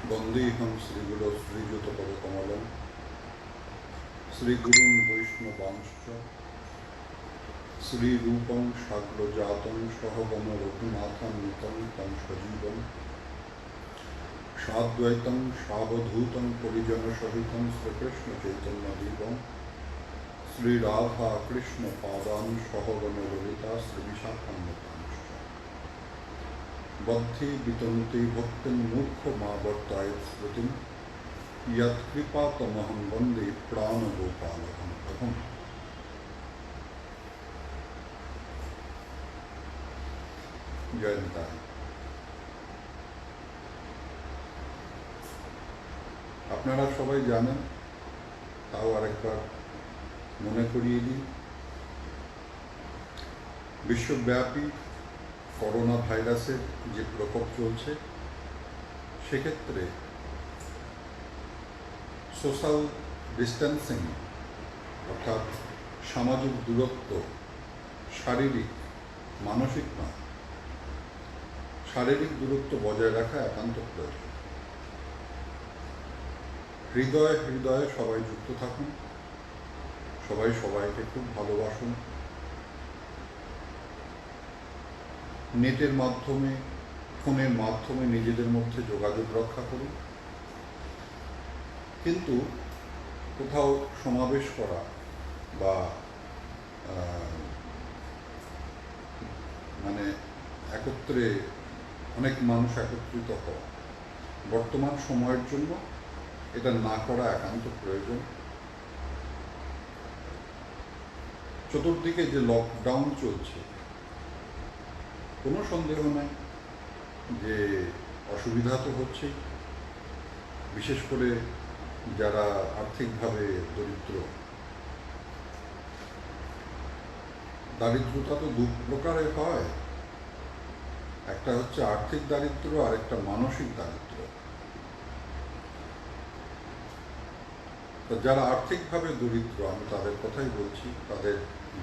वंदेहं श्रीगुरो श्रीयुतपदकमलं श्रीगुरुं वैष्णवांश्च श्रीरूपं शाग्रजातं सहगम रघुनाथान्वितं तं सजीवं साद्वैतं सावधूतं परिजनसहितं श्रीकृष्णचैतन्यदेवं श्रीराधाकृष्णपादान् सहगम ललिता श्रीविशाखान्वितांश्च बद्धे वितनुते भक्तिर्मूर्खमावर्तायत् स्मृतिं यत्कृपातमहं वन्दे प्राणगोपालकं प्रभुम्। जय निताई। আপনারা সবাই জানেন, তাও আরেকবার মনে করিয়ে দিই, বিশ্বব্যাপী করোনা ভাইরাসের যে প্রকোপ চলছে সেক্ষেত্রে সোশ্যাল ডিস্ট্যান্সিং অর্থাৎ সামাজিক দূরত্ব শারীরিক মানসিক নয়, শারীরিক দূরত্ব বজায় রাখা একান্ত প্রয়োজন। হৃদয়ে হৃদয়ে সবাই যুক্ত থাকুন, সবাই সবাইকে খুব ভালোবাসুন, নেটের মাধ্যমে ফোনের মাধ্যমে নিজেদের মধ্যে যোগাযোগ রক্ষা করুন, কিন্তু কোথাও সমাবেশ করা বা মানে একত্রে অনেক মানুষ একত্রিত হওয়া বর্তমান সময়ের জন্য এটা না করা একান্ত প্রয়োজন। চতুর্দিকে যে লকডাউন চলছে, কোনো সন্দেহ নেই যে অসুবিধা তো হচ্ছেই, বিশেষ করে যারা আর্থিকভাবে দরিদ্র। দারিদ্রতা তো দু প্রকারের হয়, একটা হচ্ছে আর্থিক দারিদ্র আর একটা মানসিক দারিদ্র। তো যারা আর্থিকভাবে দরিদ্র, আমি তাদের কথাই বলছি, তাদের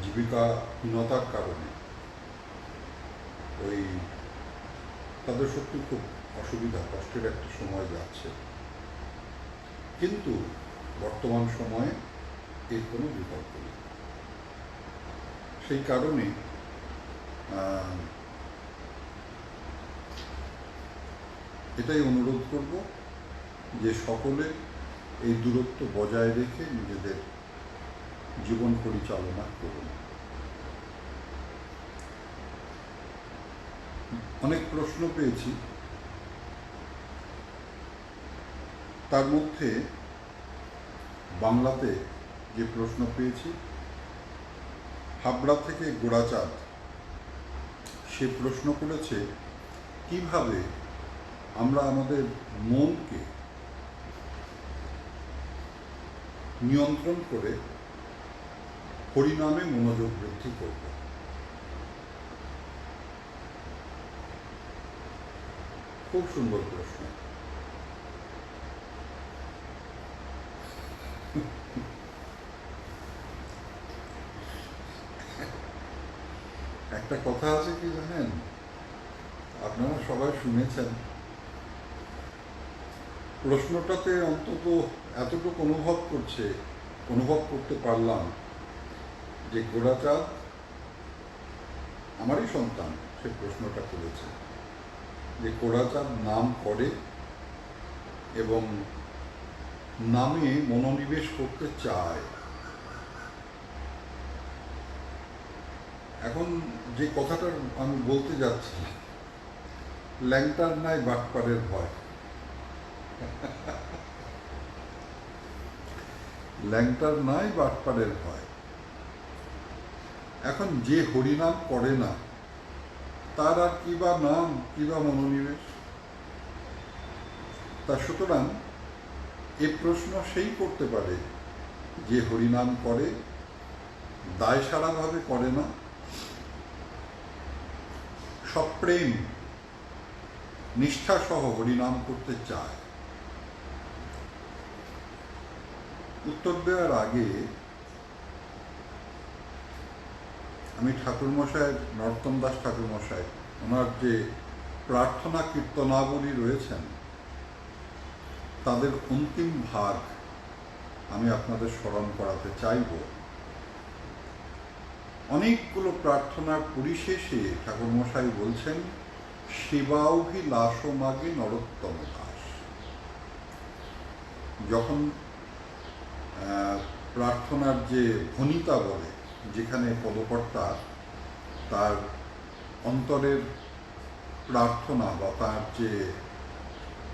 জীবিকাহীনতার কারণে তাদের সত্যি খুব অসুবিধা, কষ্টের একটা সময় যাচ্ছে, কিন্তু বর্তমান সময়ে এর কোনো বিকল্প নেই। সেই কারণে এটাই অনুরোধ করব যে সকলে এই দূরত্ব বজায় রেখে নিজেদের জীবন পরিচালনা করুন। অনেক প্রশ্ন পেয়েছি, তার মধ্যে বাংলাতে যে প্রশ্ন পেয়েছি, হাবড়া থেকে গোড়াচাঁদ সে প্রশ্ন করেছে কিভাবে আমরা আমাদের মনকে নিয়ন্ত্রণ করে হরিনামে মনোযোগ বৃদ্ধি করব। খুব সুন্দর প্রশ্ন। একটা কথা আছে কি জানেন, আপনারা সবাই শুনেছেন, প্রশ্নটাতে অন্তত এতটুকু অনুভব করতে পারলাম যে গোড়াচাঁদ আমারই সন্তান, সে প্রশ্নটা করেছে যে গোড়াচাঁদ নাম করে এবং নামে মনোনিবেশ করতে চায়। এখন যে কথাটা আমি বলতে যাচ্ছি, ল্যাংটার নাই বাটপাড়ের ভয়। ল্যাংটার নাই বাটপাড়ের ভয়। এখন যে হরিনাম করে না তার আর কি বা নাম, কি বা মনোনিবেশ। তা সুতরাং এ প্রশ্ন সেই করতে পারে যে হরিনাম করে, দায়সারাভাবে করে না, সপ্রেম নিষ্ঠাসহ হরিনাম করতে চায়। উত্তর দেওয়ার আগে আমি ঠাকুরমশাই, নরোত্তম দাস ঠাকুরমশাই, ওনার যে প্রার্থনা কীর্তনাবলী রয়েছেন তাদের অন্তিম ভাগ আমি আপনাদের স্মরণ করাতে চাইব। অনেকগুলো প্রার্থনার পরিশেষে ঠাকুরমশাই বলছেন, শিবাভিলাষমাগে নরোত্তম দাস। যখন প্রার্থনার যে ভনিতা বলে, যেখানে পদকর্তা তার অন্তরের প্রার্থনা বা তার যে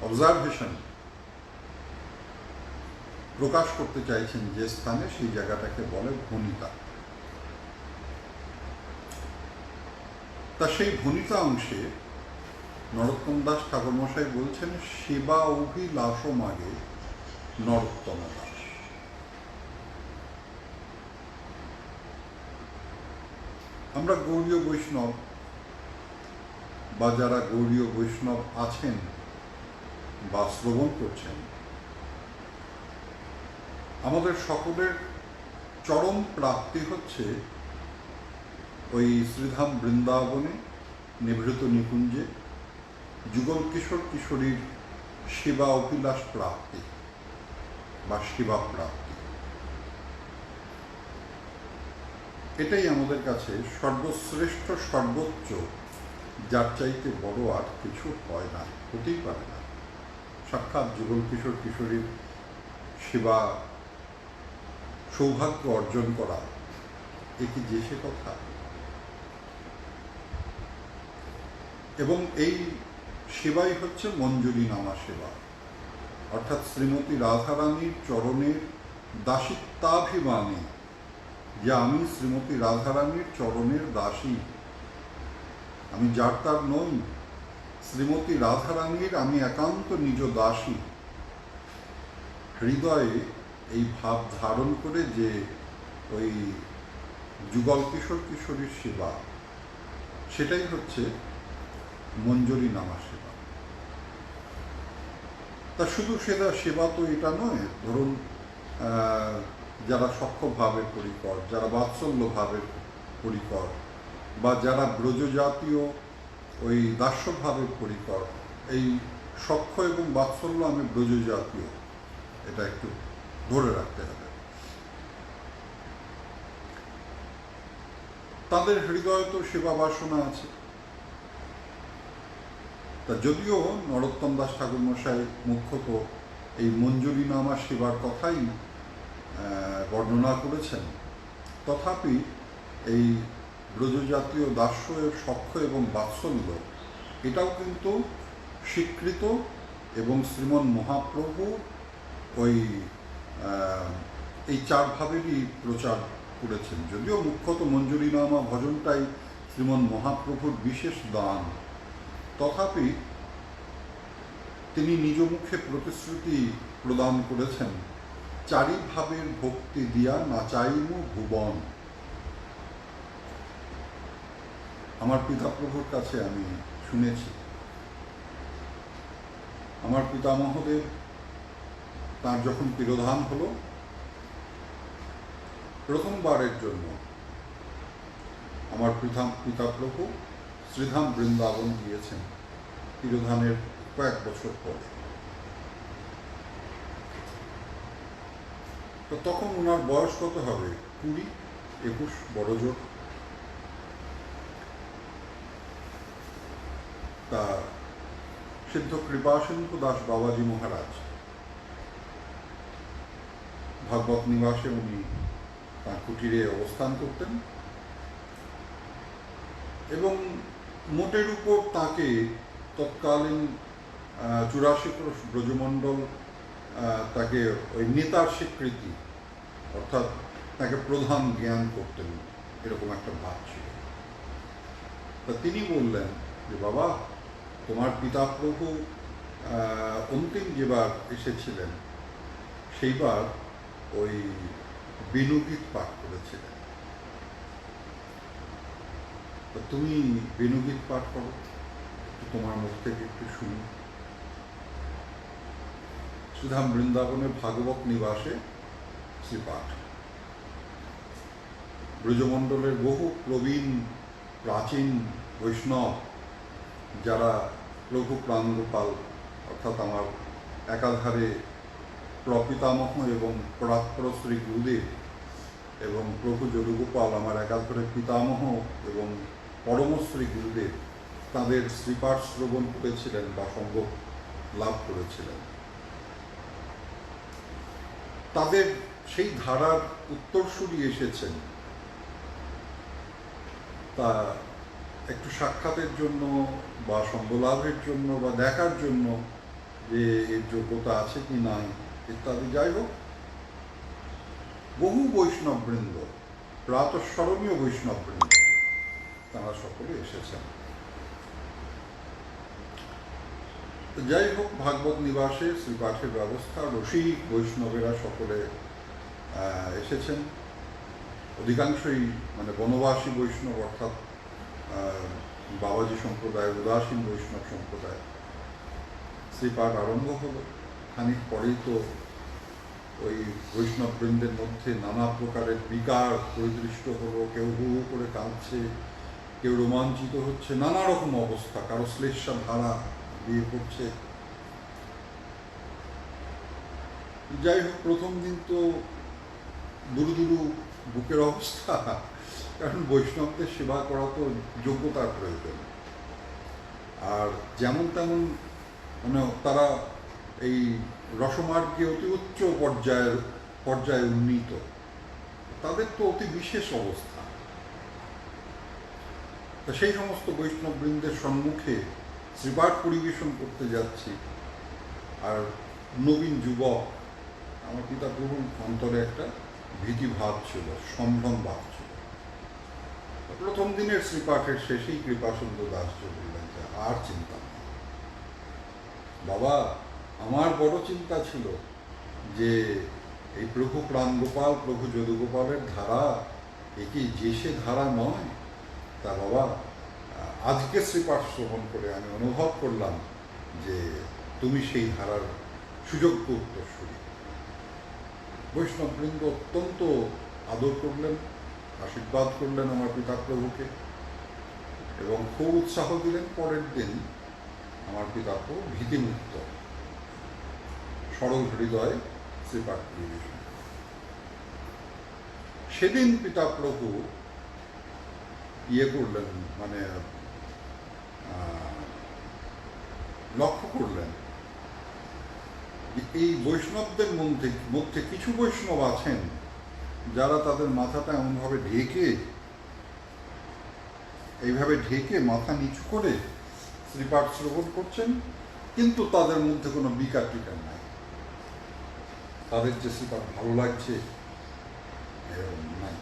অবজারভেশন প্রকাশ করতে চাইছেন যে স্থানে, সেই জায়গাটাকে বলে ভনিতা। তা সেই ভনিতা অংশে নরোত্তম দাস ঠাকুরমশাই বলছেন, শিবা অভিলাষমাগে নরোত্তম দাস। আমরা গৌড়ীয় বৈষ্ণব বা যারা গৌড়ীয় বৈষ্ণব আছেন বা শ্রবণ করছেন, আমাদের সকলের চরম প্রাপ্তি হচ্ছে ওই শ্রীধাম বৃন্দাবনে নিভৃত নিকুঞ্জে যুগল কিশোর কিশোরীর শিবা অভিলাষ প্রাপ্তি বা শিবা প্রাপ্তি। এটাই আমাদের কাছে সর্বশ্রেষ্ঠ, সর্বোচ্চ, যার চাইতে বড় আর কিছু হয় না, হতেই পারে না। সাক্ষাৎ যুগল কিশোর কিশোরীর সেবা সৌভাগ্য অর্জন করা, এ কি যে সে কথা? এবং এই সেবাই হচ্ছে মঞ্জুরি নামা সেবা, অর্থাৎ শ্রীমতী রাধারানীর চরণের দাসিত্বাভিমানী, যে আমি শ্রীমতী রাধারানীর চরণের দাসী, আমি যার তার নই, শ্রীমতী রাধারানীর আমি একান্ত নিজ দাসী। হৃদয়ে এই ভাব ধারণ করে যে ওই যুগল কিশোর কিশোরীর সেবা, সেটাই হচ্ছে মঞ্জুরি নামা সেবা। তা শুধু সেবা তো এটা নয়। ধরুন, যারা সখ্যভাবের পরিকর, যারা বাৎসল্য ভাবের পরিকর, বা যারা ব্রজজাতীয় ওই দাস্যভাবের পরিকর, এই সখ্য এবং বাৎসল্য আমি ব্রজজাতীয়, এটা একটু ধরে রাখতে হবে। তাদের হৃদয়ে তো সেবা বাসনা আছে। তা যদিও নরোত্তম দাস ঠাকুরমশাই মুখ্যত এই মঞ্জুরি নামা সেবার কথাই বর্ণনা করেছেন, তথাপি এই ব্রজজাতীয় দাস্য, সখ্য এবং বাৎসল্য, এটাও কিন্তু স্বীকৃত এবং শ্রীমন মহাপ্রভু ওই এই চার ভাবেরই প্রচার করেছেন। যদিও মুখ্যত মঞ্জুরি নামা ভজনটাই শ্রীমন মহাপ্রভুর বিশেষ দান, তথাপি তিনি নিজ মুখে প্রতিশ্রুতি প্রদান করেছেন, চারি ভাবের ভক্তি দিয়া নাচাইমু ভুবন। আমার পিতাপ্রভুর কাছে আমি শুনেছি, আমার পিতামহদেব তার যখন তিরোধান হলো, প্রথমবারের জন্য আমার পিতাপ্রভু শ্রীধাম বৃন্দাবন গিয়েছেন তিরোধানের কয়েক বছর পরে। তো তখন ওনার বয়স কত হবে? 20-21 বড়জোর। তা সিদ্ধ কৃপাসিন্ধু দাস বাবাজি মহারাজ ভাগবত নিবাসে উনি তাঁর কুটিরে অবস্থান করতেন, এবং মোটের উপর তাকে তৎকালীন 84 ব্রজমণ্ডল তাকে ওই নেতার স্বীকৃতি, অর্থাৎ তাকে প্রধান জ্ঞান করতেন, এরকম একটা ভাব ছিল। তা তিনি বললেন যে, বাবা, তোমার পিতাপ্রভু অন্তিম যেবার এসেছিলেন, সেইবার ওই বেণুগীত পাঠ করেছিলেন। তুমি বেণুগীত পাঠ করো, তোমার মুখ থেকে একটু শুনি। শ্রীধাম বৃন্দাবনের ভাগবত নিবাসে শ্রীপাঠ। ব্রজমণ্ডলের বহু প্রবীণ প্রাচীন বৈষ্ণব, যারা প্রভু প্রাণগোপাল অর্থাৎ আমার একাধারে প্রপিতামহ এবং প্রাপ্র শ্রী গুরুদেব এবং প্রভু যদুগোপাল আমার একাধারে পিতামহ এবং পরমশ্রী গুরুদেব তাঁদের শ্রীপাঠ শ্রবণ করেছিলেন বা সঙ্গ লাভ করেছিলেন। তাদের সেই ধারার উত্তরসূরি এসেছেন, তা একটু সাক্ষাতের জন্য বা সঙ্গলাভের জন্য বা দেখার জন্য যে এর যোগ্যতা আছে কি নাই ইত্যাদি। যাই হোক, বহু বৈষ্ণববৃন্দ, প্রাতঃস্মরণীয় বৈষ্ণববৃন্দ, তারা সকলে এসেছেন। যাই হোক, ভাগবত নিবাসে শ্রীপাঠের ব্যবস্থা, রসিক বৈষ্ণবেরা সকলে এসেছেন। অধিকাংশই মানে বনবাসী বৈষ্ণব, অর্থাৎ বাবাজি সম্প্রদায়, উদাসীন বৈষ্ণব সম্প্রদায়। শ্রীপাঠ আরম্ভ হলো, খানিক পরেই তো ওই বৈষ্ণববৃন্দের মধ্যে নানা প্রকারের বিকার পরিদৃষ্ট হলো। কেউ হু হু করে কাঁদছে, কেউ রোমাঞ্চিত হচ্ছে, নানা রকম অবস্থা, কারো শ্লেষা ধারা দিয়ে পড়ছে। যাই হোক, প্রথম দিন তো দুরু দুরু বুকের অবস্থা, কারণ বৈষ্ণবদের সেবা করা তো যোগ্যতার প্রয়োজন। আর যেমন তেমন মানে তারা এই রসমার্গে অতি উচ্চ পর্যায়ে উন্নীত, তাদের তো অতি বিশেষ অবস্থা। তা সেই সমস্ত বৈষ্ণববৃন্দের সম্মুখে শ্রীপাঠ পরিবেশন করতে যাচ্ছি, আর নবীন যুবক, আমার পিতা প্রভুর অন্তরে একটা ভীতিভাব ছিল, সম্ভ্রম ভাব ছিল। প্রথম দিনের শ্রীপাঠের শেষেই কৃপাসুন্দর দাস বললেন যে আর চিন্তা নেই বাবা, আমার বড় চিন্তা ছিল যে এই প্রভু প্রাণগোপাল, প্রভু যদুগোপালের ধারা এটি যে সে ধারা নয়। তা বাবা, আজকে শ্রীপাঠ শ্রবণ করে আমি অনুভব করলাম যে তুমি সেই ধারার সুযোগ্য উত্তরসূরি। বৈষ্ণববৃন্দ অত্যন্ত আদর করলেন, আশীর্বাদ করলেন আমার পিতা প্রভুকে এবং খুব উৎসাহ দিলেন। পরের দিন আমার পিতা প্রভু ভীতিমুক্ত সরল হৃদয়ে শ্রীপাঠ পরিবেশন। সেদিন পিতা প্রভু করলেন, মানে লক্ষ্য করলেন এই বৈষ্ণবদের মধ্যে কিছু বৈষ্ণব আছেন যারা তাদের মাথাটা এমনভাবে এইভাবে ঢেকে মাথা নিচু করে শ্রীপাঠ শ্রবণ করছেন, কিন্তু তাদের মধ্যে কোনো বিকার টিকার নাই। তাদের যে শ্রীপাঠ ভালো লাগছে এরকম নাই,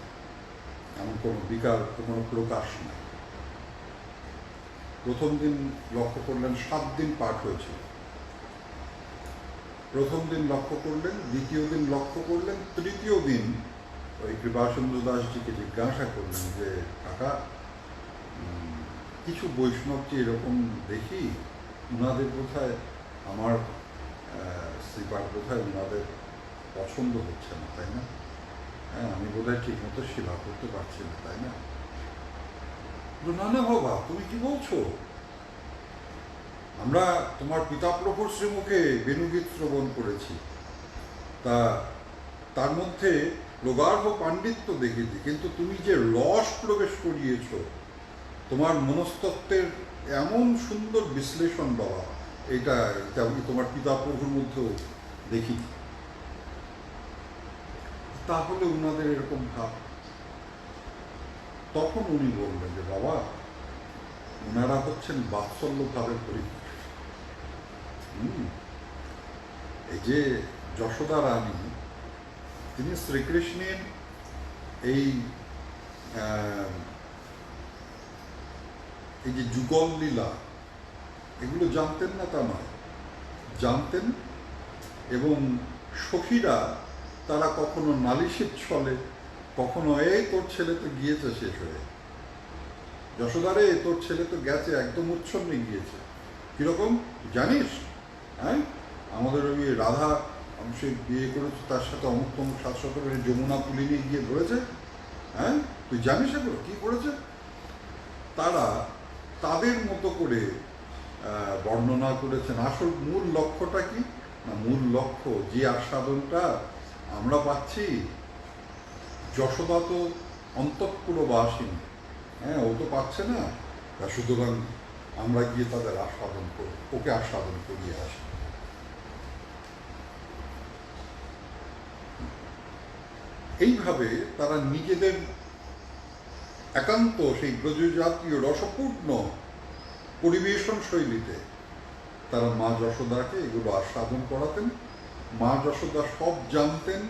এমন কোনো বিকার, কোনো প্রকাশ নাই। প্রথম দিন লক্ষ্য করলেন, 7 দিন পাঠ হয়েছিল। প্রথম দিন লক্ষ্য করলেন, দ্বিতীয় দিন লক্ষ্য করলেন, তৃতীয় দিন ওই কৃপাসুন্দর দাসজিকে জিজ্ঞাসা করলেন যে কাকা, কিছু বৈষ্ণবকে এরকম দেখি, ওনাদের বোধহয় আমার শ্রীপাঠ বোধহয় ওনাদের পছন্দ হচ্ছে না, তাই না? হ্যাঁ, আমি বোধহয় ঠিক মতো সেবা করতে পারছি না, তাই না? না না বাবা, তুমি কি বলছো? আমরা তোমার পিতা প্রভুর শ্রীমুখে বেণুগীত শ্রবণ করেছি, তার মধ্যে প্রগাঢ় পাণ্ডিত্য দেখেছি, কিন্তু তুমি যে রস প্রবেশ করিয়েছ, তোমার মনস্তত্ত্বের এমন সুন্দর বিশ্লেষণ বাবা, এটা তোমার পিতা প্রভুর মধ্যেও দেখি। তাহলে উনাদের এরকম ভাব। তখন উনি বললেন যে বাবা, ওনারা হচ্ছেন বাৎসল্য ভাবের পরীক্ষা। এই যে যশোদা রানী, তিনি শ্রীকৃষ্ণের এই যে যুগল লীলা, এগুলো জানতেন না তা নয়, জানতেন। এবং সখীরা তারা কখনো নালিশের ছলে, কখনো এই তোর ছেলে তো গিয়েছে শেষ হয়ে, যশোদারে তোর ছেলে তো গেছে, একদম উচ্ছন্নে গিয়েছে। কিরকম জানিস? হ্যাঁ, আমাদের ওই রাধা সে বিয়ে করেছে, তার সাথে অমুক তমুক 700 যমুনা পুলি নিয়ে গিয়ে ধরেছে। হ্যাঁ, তুই জানিস এগুলো কি করেছে? তারা তাদের মতো করে বর্ণনা করেছেন। আসল মূল লক্ষ্যটা কি? না মূল লক্ষ্য, যে আস্বাদনটা আমরা পাচ্ছি, যশোদা তো অন্তঃপুরবাসিনী, হ্যাঁ, ও তো পাচ্ছে না, সুতরাং আমরা গিয়ে তাদের আস্বাদন করি, ওকে আস্বাদন করিয়ে আসি। এইভাবে তারা নিজেদের একান্ত সেই ব্রজজাতীয় রসপূর্ণ পরিবেশন শৈলীতে তারা মা যশোদাকে এগুলো আস্বাদন করাতেন। মা যশোদা সব জানতেন,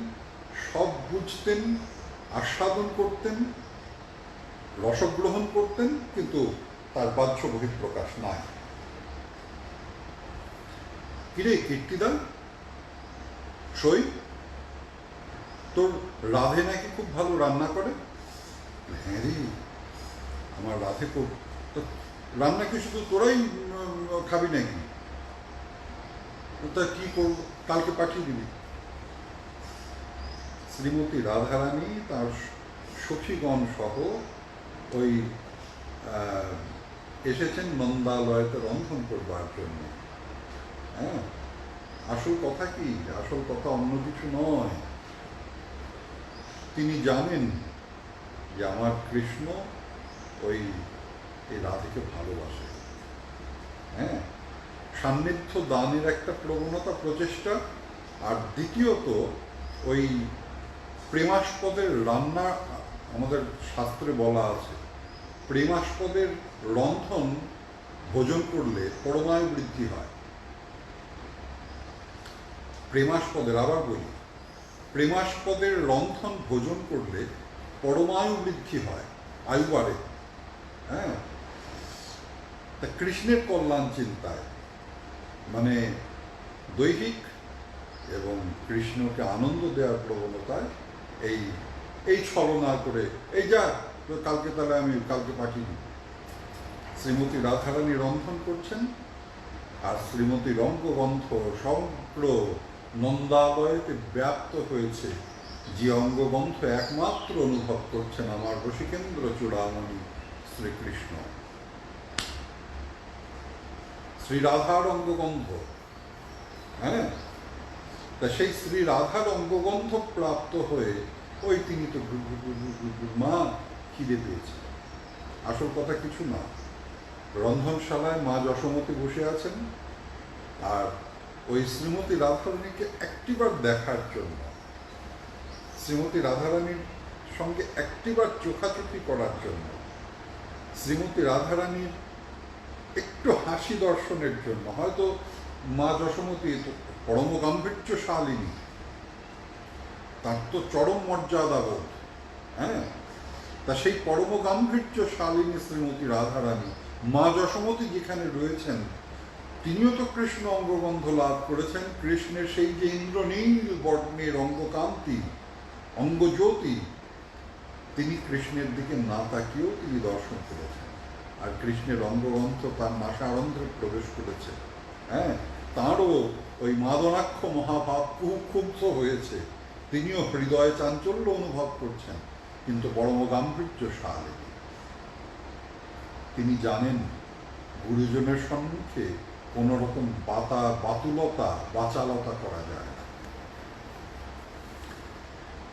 সব বুঝতেন, আস্বাদন করতেন, রসগ্রহণ করতেন, কিন্তু তার বাহ্য বহিঃপ্রকাশ নাই। কিরে কীর্তিদা, সই, তোর রাধে নাকি খুব ভালো রান্না করে? হ্যাঁ রে, আমার রাধে খুব, রান্না কি শুধু তোরাই খাবি নাকি? তা কি করব, কালকে পাঠিয়ে দিবি। শ্রীমতী রাধারানী তার সখীগণ সহ ওই এসেছেন নন্দালয়তে রন্ধন করবার জন্য। হ্যাঁ, আসল কথা কি, আসল কথা অন্য কিছু নয়। তিনি জানেন যে আমার কৃষ্ণ এই রাধেকে ভালোবাসে। হ্যাঁ, সান্নিধ্য দানের একটা প্রবণতা, প্রচেষ্টা, আর দ্বিতীয়ত ওই প্রেমাস্পদের রান্না, আমাদের শাস্ত্রে বলা আছে প্রেমাস্পদের রন্ধন ভোজন করলে পরমায়ু বৃদ্ধি হয়। প্রেমাস্পদের, আবার বলি, প্রেমাস্পদের রন্ধন ভোজন করলে পরমায়ু বৃদ্ধি হয়, আয়ু বাড়ে। হ্যাঁ, তা কৃষ্ণের কল্যাণ চিন্তায়, মানে দৈহিক এবং কৃষ্ণকে আনন্দ দেওয়ার প্রবণতায় এই ছলনা করে, এই যা কালকে, তাহলে আমি কালকে পাঠিয়ে দিই। শ্রীমতী রাধারানী রন্ধন করছেন, আর শ্রীমতী রঙ্গগন্ধ সমগ্র নন্দালয়তে ব্যাপ্ত হয়েছে। যে অঙ্গগন্ধ একমাত্র অনুভব করছেন আমার রসিকেন্দ্র চূড়ামণি শ্রীকৃষ্ণ, শ্রী রাধার অঙ্গগন্ধ। হ্যাঁ, তা সেই শ্রী রাধার অঙ্গগন্ধ প্রাপ্ত হয়ে ওই তিনি তো মা খিদে পেয়েছে। আসল কথা কিছু না, রন্ধনশালায় মা যশোমতী বসে আছেন, আর ওই শ্রীমতী রাধারানীকে একটিবার দেখার জন্য, শ্রীমতী রাধারানীর সঙ্গে একটিবার চোখাচোখি করার জন্য, শ্রীমতী রাধারানীর একটু হাসি দর্শনের জন্য, হয়তো মা যশোমতী পরম গাম্ভীর্যশালিনী, তার তো চরম মর্যাদাবোধ। হ্যাঁ, তা সেই পরম গাম্ভীর্যশালিনী শ্রীমতী রাধারানী, মা যশোমতী যেখানে রয়েছেন, তিনিও তো কৃষ্ণ অঙ্গগন্ধ লাভ করেছেন। কৃষ্ণের সেই যে ইন্দ্রনীল বর্ণের অঙ্গকান্তি, অঙ্গজ্যোতি, তিনি কৃষ্ণের দিকে না তাকিয়েও তিনি দর্শন করেছেন, আর কৃষ্ণের অঙ্গগন্ধ তার নাসারন্ধ্রে প্রবেশ করেছে। হ্যাঁ, তাঁরও ওই মাদনাক্ষ মহাভাব ক্ষুব্ধ হয়েছে, তিনিও হৃদয়ে চাঞ্চল্য অনুভব করছেন, কিন্তু পরম গাম্ভীর্যশালী। তিনি জানেন গুরুজনের সম্মুখে কোনো রকম বাতুলতা, বাচালতা করা যায় না।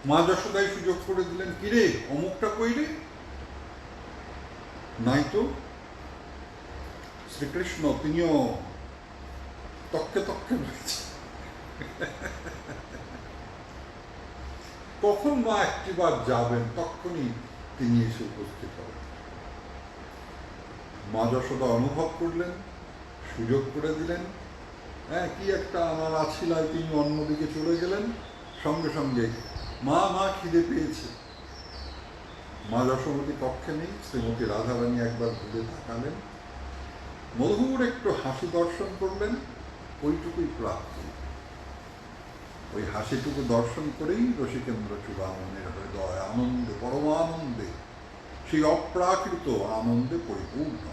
মা যশোদাই সুযোগ করে দিলেন, কিরে অমুকটা কইরে? নাই তো। শ্রীকৃষ্ণ তিনিও তককে তককে রয়েছে। কখন মা একটিবার যাবেন, তখনই তিনি এসে উপস্থিত হবেন। মা যশোদা অনুভব করলেন, সুযোগ করে দিলেন। হ্যাঁ, কি একটা আমার আছিলায় তিনি অন্যদিকে চলে গেলেন, সঙ্গে সঙ্গে মা খিদে পেয়েছে। মা যশোমতী কক্ষে নেই, শ্রীমতী রাধারানী একবার ঘুরে তাকালেন, মধুর একটু হাসি দর্শন করলেন, ওইটুকুই প্রাপ্তি। ওই হাসিটুকু দর্শন করেই রসিকেন্দ্র চূড়ামণির হৃদয় আনন্দে, পরমানন্দে, সেই অপ্রাকৃত আনন্দে পরিপূর্ণ।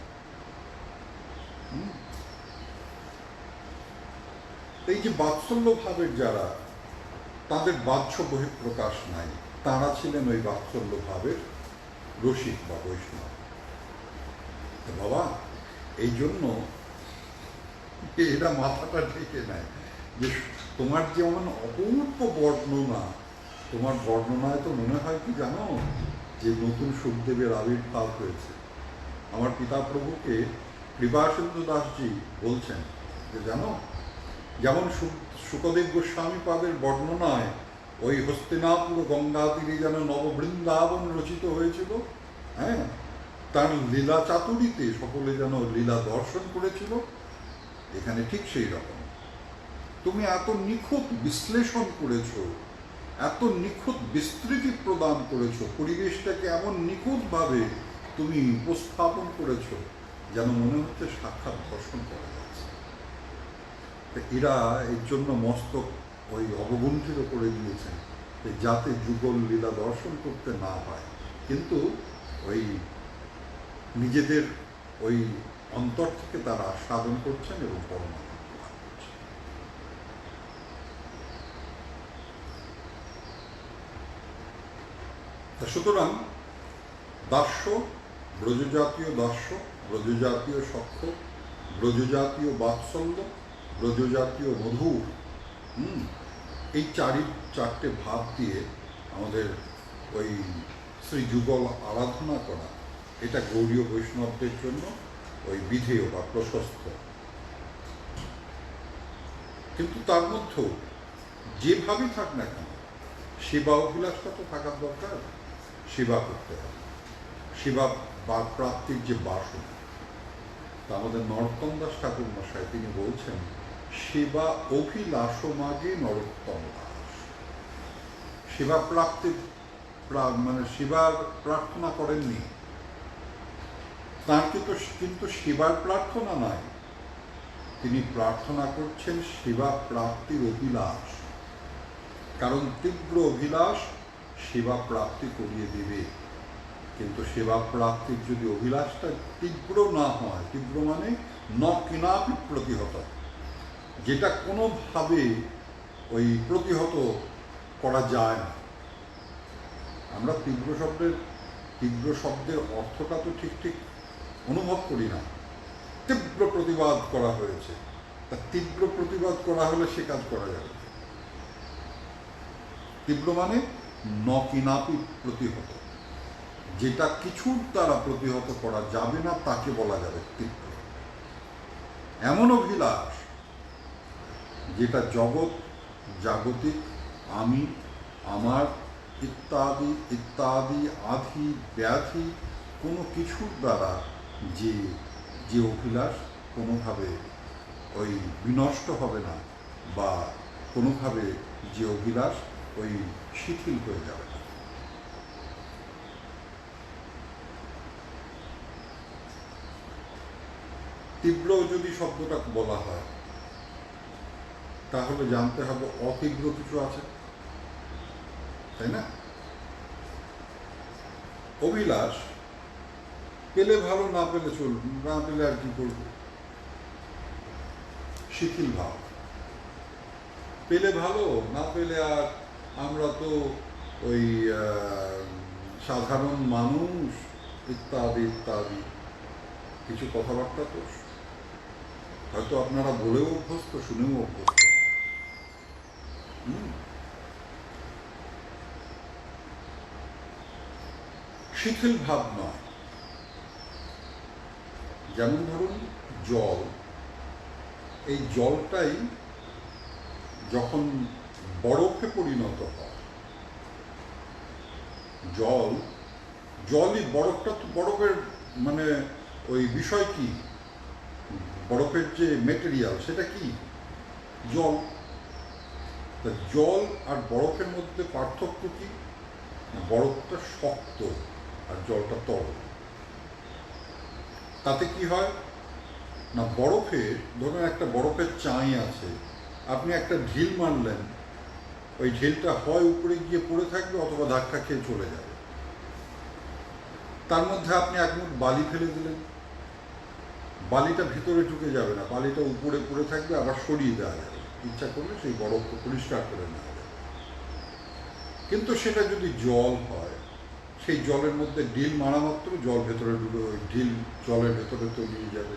এই যে বাৎসল্য ভাবের যারা, তাদের বাহ্য বহিঃপ্রকাশ নাই, তারা ছিলেন ওই বাৎসল্য ভাবের রসিক বা বৈষ্ণব। বাবা, এই জন্য এরা মাথাটা ঢেকে নেয়, যে তোমার যেমন অপূর্ব বর্ণনা, তোমার বর্ণনায় তো মনে হয় কি জানো, যে নতুন সুখদেবের আবির্ভাব হয়েছে। আমার পিতা প্রভুকে কৃপাসিন্ধু দাসজি বলছেন যে জানো, যেমন শুকদেব গোস্বামী পাদের বর্ণনায় ওই হস্তিনাপুর গঙ্গা তীরে যেন নববৃন্দাবন রচিত হয়েছিল, হ্যাঁ, তার লীলা চাতুরীতে সকলে যেন লীলা দর্শন করেছিল, এখানে ঠিক সেই রকম তুমি এত নিখুঁত বিশ্লেষণ করেছো, এত নিখুঁত বিস্তৃতি প্রদান করেছো, পরিবেশটাকে এমন নিখুঁতভাবে তুমি উপস্থাপন করেছো যেন মনে হচ্ছে সাক্ষাৎ দর্শন করা যাচ্ছে। এরা এর জন্য মস্তক ওই অবগুণ্ঠিত করে দিয়েছেন যাতে যুগল লীলা দর্শন করতে না হয়, কিন্তু ওই নিজেদের ওই অন্তর থেকে তারা সাধন করছেন এবং পরমানন্দ লাভ করছেন। সুতরাং দাস্য, ব্রজজাতীয় দাস্য, ব্রজজাতীয় সখ্য, ব্রজজাতীয় বাৎসল্য, ব্রজজাতীয় মধুর, এই চারটে ভাব দিয়ে আমাদের ওই শ্রী যুগল আরাধনা করা, এটা গৌড়ীয় বৈষ্ণবদের জন্য ওই বিধেয় বা প্রশস্ত। কিন্তু তার মধ্যেও যেভাবেই থাক না কেন সেবা অভিলাষটা তো থাকার দরকার, সেবা করতে হবে। সেবা বা প্রাপ্তির যে বাসনা, তা আমাদের নরোত্তম দাস ঠাকুর মশাই তিনি বলছেন, সেবা অভিলাষ মাগে নরোত্তম দাস। সেবা প্রাপ্তির মানে সেবার প্রার্থনা করেননি, তার কিন্তু সেবার প্রার্থনা নাই, তিনি প্রার্থনা করছেন সেবা প্রাপ্তির অভিলাষ। কারণ তীব্র অভিলাষ সেবা প্রাপ্তি করিয়ে দেবে, কিন্তু সেবা প্রাপ্তির যদি অভিলাষটা তীব্র না হয়, তীব্র মানে ন কিনাপি প্রতিহত, যেটা কোনোভাবে ওই প্রতিহত করা যায় না। আমরা তীব্র শব্দের অর্থটা তো ঠিক অনুভব করি না। তীব্র প্রতিবাদ করা হয়েছে, তা তীব্র প্রতিবাদ করা হলে সে কাজ করা যাবে। তীব্র মানে ন কিনাপি প্রতিহত, যেটা কিছুর দ্বারা প্রতিহত করা যাবে না তাকে বলা যাবে তীব্র। এমন অভিলাষ যেটা জগৎ, জাগতিক, আমি, আমার ইত্যাদি ইত্যাদি আধি ব্যাধি কোনো কিছুর দ্বারা যে অভিলাষ কোনোভাবে ওই বিনষ্ট হবে না, বা কোনোভাবে যে অভিলাষ ওই শিথিল হয়ে যাবে না। তীব্র যদি শব্দটা বলা হয় তাহলে জানতে হবে অতীব্র কিছু আছে, তাই না? অভিলাষ পেলে ভালো, না পেলে চলবে, না পেলে আর কি করবো, শিথিল ভাব। পেলে ভালো, না পেলে আর আমরা তো ওই সাধারণ মানুষ ইত্যাদি ইত্যাদি কিছু কথাবার্তা তো হয়তো আপনারা বলেও অভ্যস্ত, শুনেও অভ্যস্ত। শিথিল ভাব নয়। যেমন ধরুন জল, এই জলটাই যখন বরফে পরিণত হয়, জলই বরফটা তো বরফের মানে ওই বিষয় কি, বরফের যে মেটেরিয়াল সেটা কি, জল। তা জল আর বরফের মধ্যে পার্থক্য কি? বরফটা শক্ত আর জলটা তরল। তাতে কি হয় না, বরফের ধরুন একটা বরফের চাই আছে, আপনি একটা ঢিল মারলেন, ওই ঢিলটা হয় উপরে গিয়ে পড়ে থাকবে অথবা ধাক্কা খেয়ে চলে যাবে। তার মধ্যে আপনি এক মুঠ বালি ফেলে দিলেন, বালিটা ভিতরে ঢুকে যাবে না, বালিটা উপরে পড়ে থাকবে, আবার সরিয়ে দেওয়া যাবে, ইচ্ছা করলে সেই বরফকে পরিষ্কার করে নেওয়া যাবে। কিন্তু সেটা যদি জল হয়, সেই জলের মধ্যে ঢিল মারা মাত্র জল ভেতরে ঢুকে, ওই ঢিল জলের ভেতরে তলিয়ে যাবে।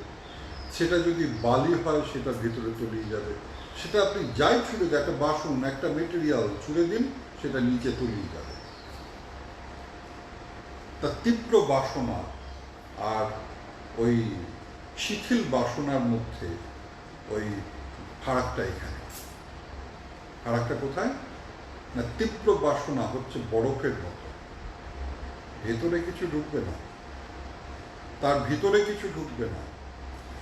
সেটা যদি বালি হয় সেটা ভেতরে তলিয়ে যাবে। সেটা আপনি যাই ছুঁড়ে দেন, একটা বাসন, একটা মেটেরিয়াল ছুঁড়ে দিন, সেটা নিচে তলিয়ে যাবে। তা তীব্র বাসনা আর ওই শিথিল বাসনার মধ্যে ওই ফারাকটা এখানে। ফারাকটা কোথায়? না, তীব্র বাসনা হচ্ছে বরফের মতো, ভেতরে কিছু ঢুকবে না, তার ভিতরে কিছু ঢুকবে না,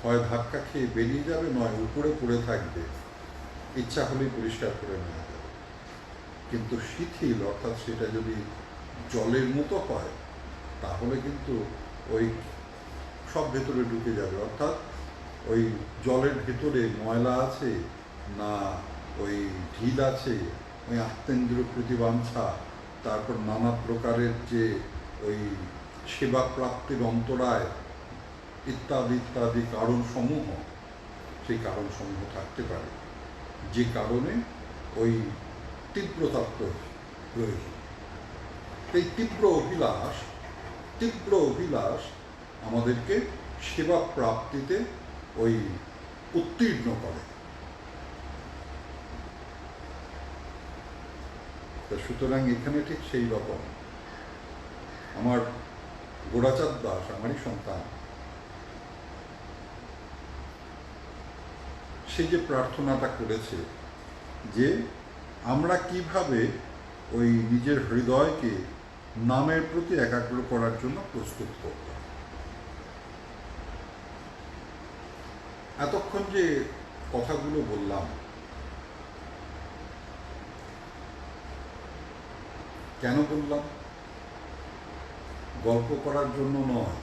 হয় ধাক্কা খেয়ে বেরিয়ে যাবে, নয় উপরে পড়ে থাকবে, ইচ্ছা হলেই পরিষ্কার করে নেওয়া যাবে। কিন্তু শিথিল, অর্থাৎ সেটা যদি জলের মতো হয়, তাহলে কিন্তু ওই সব ভেতরে ঢুকে যাবে। অর্থাৎ ওই জলের ভেতরে ময়লা আছে না ওই ঢিল আছে, ওই আত্মেন্দ্র প্রতিবাঞ্ছা, তারপর নানা প্রকারের যে ওই সেবা প্রাপ্তির অন্তরায় ইত্যাদি ইত্যাদি কারণসমূহ, সেই কারণসমূহ থাকতে পারে, যে কারণে ওই তীব্রতা প্রয়োজন। এই তীব্র অভিলাষ আমাদেরকে সেবা প্রাপ্তিতে ওই উত্তীর্ণ করে। সুতরাং এখানে ঠিক সেই রকম আমার গোড়াচাঁদ দাস, আমারই সন্তান, সে যে প্রার্থনাটা করেছে যে আমরা কিভাবে ওই নিজের হৃদয়কে নামের প্রতি একাগ্র করার জন্য প্রস্তুত করব। এতক্ষণ যে কথাগুলো বললাম, কেন বললাম? গল্প করার জন্য নয়।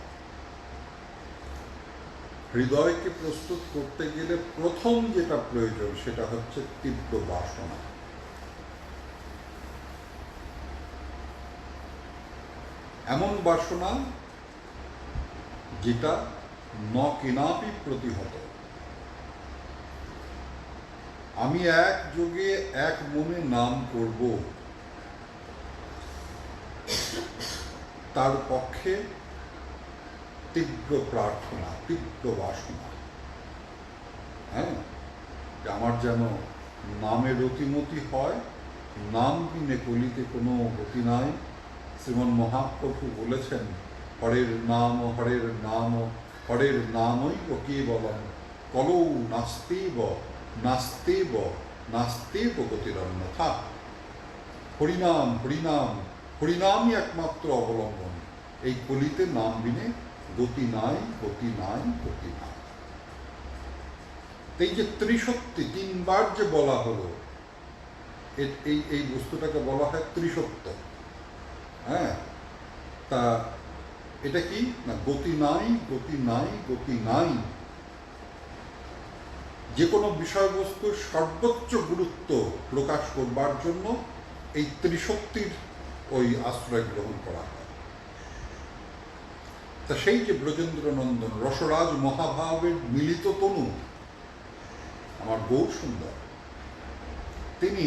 হৃদয়কে প্রস্তুত করতে গেলে প্রথম যেটা প্রয়োজন সেটা হচ্ছে তীব্র বাসনা। এমন বাসনা যেটা ন কেনাপি প্রতিহত। আমি এক যোগে এক মনে নাম করব, তার পক্ষে তীব্র প্রার্থনা, তীব্র বাসনা। হ্যাঁ, আমার যেন নামের অতিমতি হয়, নাম বিনে কলিতে কোনো গতি নাই। শ্রীমন মহাপ্রভু বলেছেন, হরের নাম হরের নাম হরের নামই কেবলম কলৌ নাস্তেব নাস্তেব নাস্তেব গতিরন্যথা। হরিনাম হরিনাম হরিনামই একমাত্র অবলম্বন। এই কলিতে নাম বিনে গতি নাই, গতি নাই, গতি নাই। এই যে ত্রিসত্যি তিনবার যে বলা হলো, এই বস্তুটাকে বলা হয় ত্রিসত্য। হ্যাঁ, তা এটা কি না, গতি নাই, গতি নাই, গতি নাই। যে কোনো বিষয়বস্তুর সর্বোচ্চ গুরুত্ব প্রকাশ করবার জন্য এই ত্রিশক্তির ওই আশ্রয় গ্রহণ করা হয়। তা সেই যে ব্রজেন্দ্র নন্দন রসরাজ মহাভাবের মিলিত তনু আমার গৌর সুন্দর, তিনি